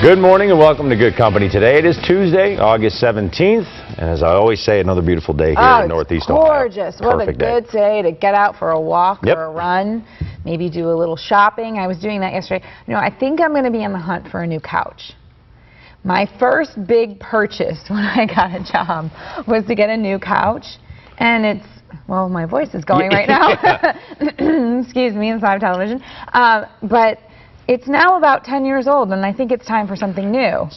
Good morning and welcome to Good Company. Today it is Tuesday, August 17th, and as I always say, another beautiful day here in Northeast Ohio. Gorgeous. What a good day to get out for a walk or a run, maybe do a little shopping. I was doing that yesterday. You know, I think I'm going to be on the hunt for a new couch. My first big purchase when I got a job was to get a new couch, and it's, well, my voice is going right now. Excuse me, inside of television. But it's now about 10 years old, and I think it's time for something new.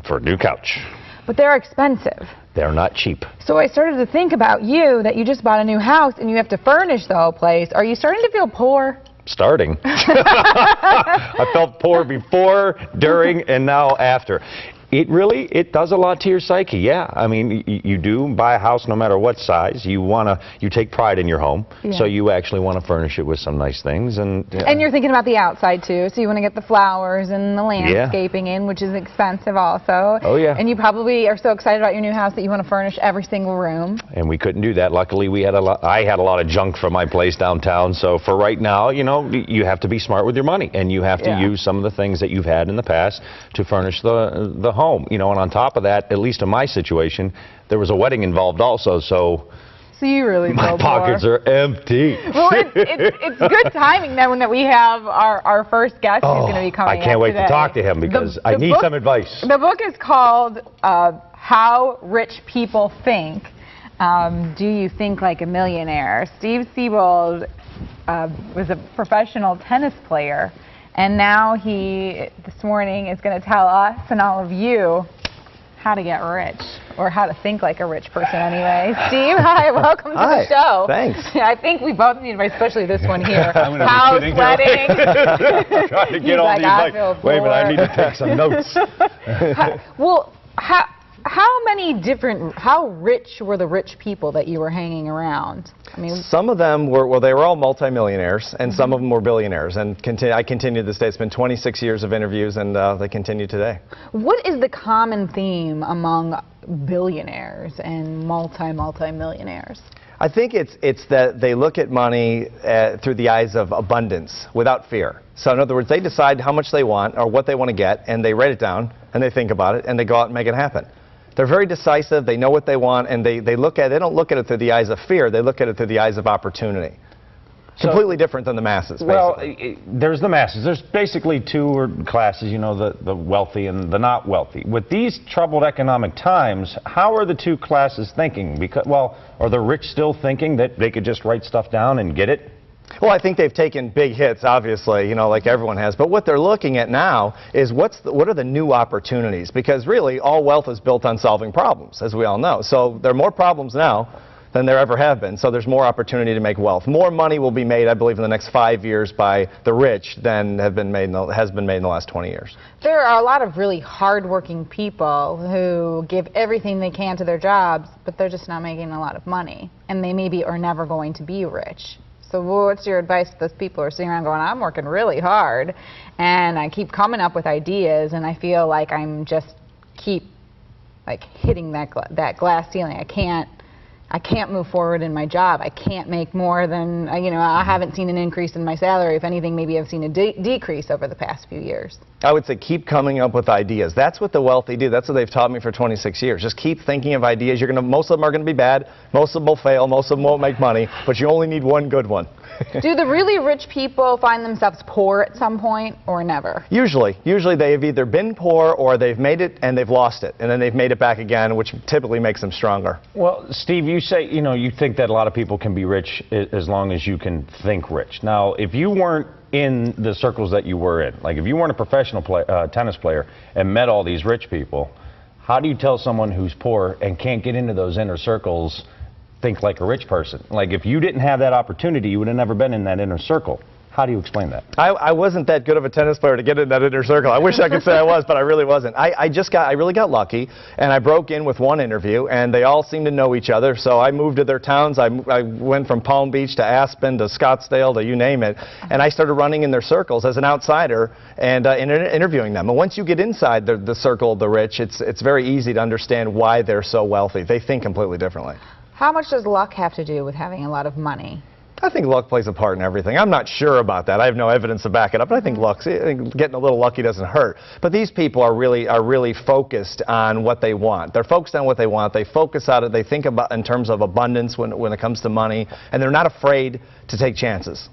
For a new couch. But they're expensive. They're not cheap. So I started to think about you, that you just bought a new house and you have to furnish the whole place. Are you starting to feel poor? Starting. I felt poor before, during, and now after. It does a lot to your psyche, yeah. I mean, you do buy a house no matter what size. You take pride in your home, so you actually want to furnish it with some nice things. And you're thinking about the outside, too, so you want to get the flowers and the landscaping in, which is expensive also. Oh, yeah. And you probably are so excited about your new house that you want to furnish every single room. And we couldn't do that. Luckily, I had a lot of junk from my place downtown, so for right now, you know, you have to be smart with your money, and you have to use some of the things that you've had in the past to furnish the home. You know, and on top of that, at least in my situation, there was a wedding involved also, so you really my pockets are empty. Well, it's good timing then that we have our first guest who's going to be coming. I can't wait to talk to him because I need some advice. The book is called How Rich People Think. Do you think like a millionaire? Steve Siebold was a professional tennis player. And now he, this morning, is going to tell us and all of you how to get rich, or how to think like a rich person anyway. Steve, hi, welcome to the show. Thanks. I think we both need advice, especially this one here. House, wedding. Trying to get all these, like, wait a minute, I need to take some notes. Well, how rich were the rich people that you were hanging around? I mean, some of them were, well, they were all multimillionaires, and some of them were billionaires. And I continue to this day. It's been 26 years of interviews, and they continue today. What is the common theme among billionaires and multimillionaires? I think it's that they look at money through the eyes of abundance, without fear. So in other words, they decide how much they want or what they want to get, and they write it down, and they think about it, and they go out and make it happen. They're very decisive, they know what they want, and they don't look at it through the eyes of fear, they look at it through the eyes of opportunity. So, completely different than the masses, basically. Well, there's the masses. There's basically two classes, you know, the wealthy and the not wealthy. With these troubled economic times, how are the two classes thinking? Because, well, are the rich still thinking that they could just write stuff down and get it? Well, I think they've taken big hits, obviously, you know, like everyone has. But what they're looking at now is what are the new opportunities? Because really, all wealth is built on solving problems, as we all know. So there are more problems now than there ever have been. So there's more opportunity to make wealth. More money will be made, I believe, in the next 5 years by the rich than has been made in the last 20 years. There are a lot of really hardworking people who give everything they can to their jobs, but they're just not making a lot of money. And they maybe are never going to be rich. So what's your advice to those people who are sitting around going, I'm working really hard, and I keep coming up with ideas, and I feel like I'm just keep like hitting that glass ceiling. I can't move forward in my job. I can't make more than, you know, I haven't seen an increase in my salary. If anything, maybe I've seen a decrease over the past few years. I would say keep coming up with ideas. That's what the wealthy do. That's what they've taught me for 26 years. Just keep thinking of ideas. Most of them are going to be bad. Most of them will fail. Most of them won't make money. But you only need one good one. Do the really rich people find themselves poor at some point or never? Usually they've either been poor or they've made it and they've lost it. And then they've made it back again, which typically makes them stronger. Well, Steve, you say, you know, you think that a lot of people can be rich as long as you can think rich. Now, if you weren't in the circles that you were in, like if you weren't a professional tennis player and met all these rich people, how do you tell someone who's poor and can't get into those inner circles think like a rich person? Like if you didn't have that opportunity, you would have never been in that inner circle. How do you explain that? I wasn't that good of a tennis player to get in that inner circle. I wish I could say I was, but I really wasn't. I really got lucky, and I broke in with one interview, and they all seemed to know each other, so I moved to their towns. I went from Palm Beach to Aspen to Scottsdale to you name it, and I started running in their circles as an outsider and interviewing them. And once you get inside the circle of the rich, it's very easy to understand why they're so wealthy. They think completely differently. How much does luck have to do with having a lot of money? I think luck plays a part in everything. I'm not sure about that. I have no evidence to back it up, but I think getting a little lucky doesn't hurt. But these people are really focused on what they want. They're focused on what they want. They focus on it. They think about in terms of abundance when it comes to money, and they're not afraid to take chances.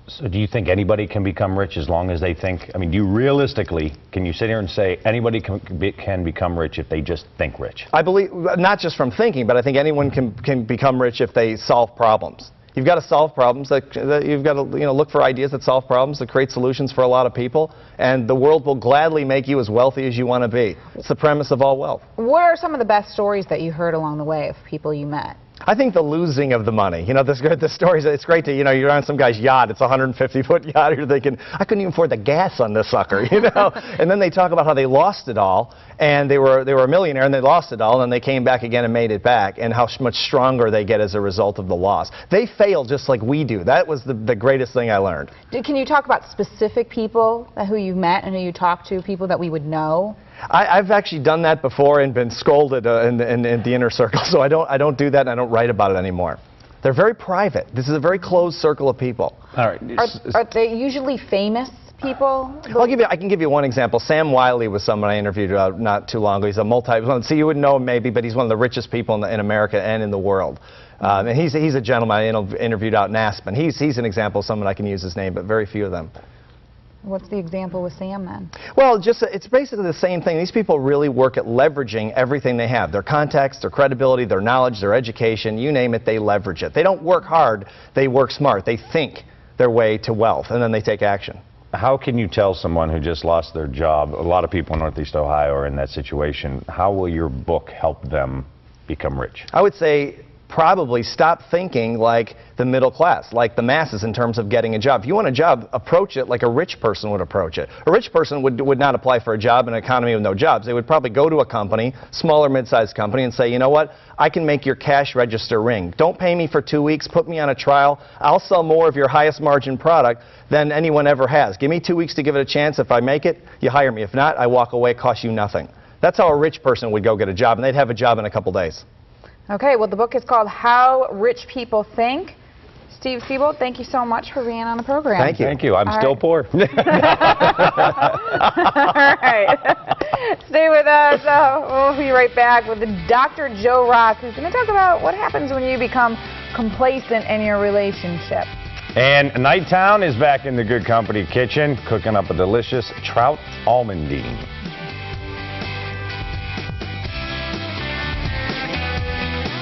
So do you think anybody can become rich as long as they think? I mean, do you realistically, can you sit here and say anybody can become rich if they just think rich? I believe, not just from thinking, but I think anyone can become rich if they solve problems. You've got to solve problems. You've got to look for ideas that solve problems, that create solutions for a lot of people, and the world will gladly make you as wealthy as you want to be. It's the premise of all wealth. What are some of the best stories that you heard along the way of people you met? I think the losing of the money. The stories, it's great to, you're on some guy's yacht, it's a 150-foot yacht, you're thinking, I couldn't even afford the gas on this sucker, And then they talk about how they lost it all, and they were a millionaire, and they lost it all, and they came back again and made it back, and how much stronger they get as a result of the loss. They fail just like we do. That was the greatest thing I learned. Can you talk about specific people who you met and who you talked to, people that we would know? I've actually done that before and been scolded in the inner circle, so I don't do that, and I don't write about it anymore. They're very private. This is a very closed circle of people. All right. Are they usually famous people? I can give you one example. Sam Wiley was someone I interviewed not too long ago. He's a so you would know him maybe, but he's one of the richest people in America and in the world. And he's a gentleman I interviewed out in Aspen. He's an example of someone I can use his name, but very few of them. What's the example with Sam then? Well, it's basically the same thing. These people really work at leveraging everything they have. Their contacts, their credibility, their knowledge, their education, you name it, they leverage it. They don't work hard, they work smart. They think their way to wealth, and then they take action. How can you tell someone who just lost their job, a lot of people in Northeast Ohio are in that situation, how will your book help them become rich? I would say probably stop thinking like the middle class, like the masses in terms of getting a job. If you want a job, approach it like a rich person would approach it. A rich person would not apply for a job in an economy with no jobs. They would probably go to a company, small or mid-sized company, and say, you know what, I can make your cash register ring. Don't pay me for 2 weeks, put me on a trial. I'll sell more of your highest margin product than anyone ever has. Give me 2 weeks to give it a chance. If I make it, you hire me. If not, I walk away, cost you nothing. That's how a rich person would go get a job, and they'd have a job in a couple days. Okay, well, the book is called How Rich People Think. Steve Siebold, thank you so much for being on the program. Thank you. Thank you. I'm still poor. All right. Stay with us. We'll be right back with Dr. Joe Ross, who's going to talk about what happens when you become complacent in your relationship. And Nighttown is back in the Good Company kitchen, cooking up a delicious trout almondine.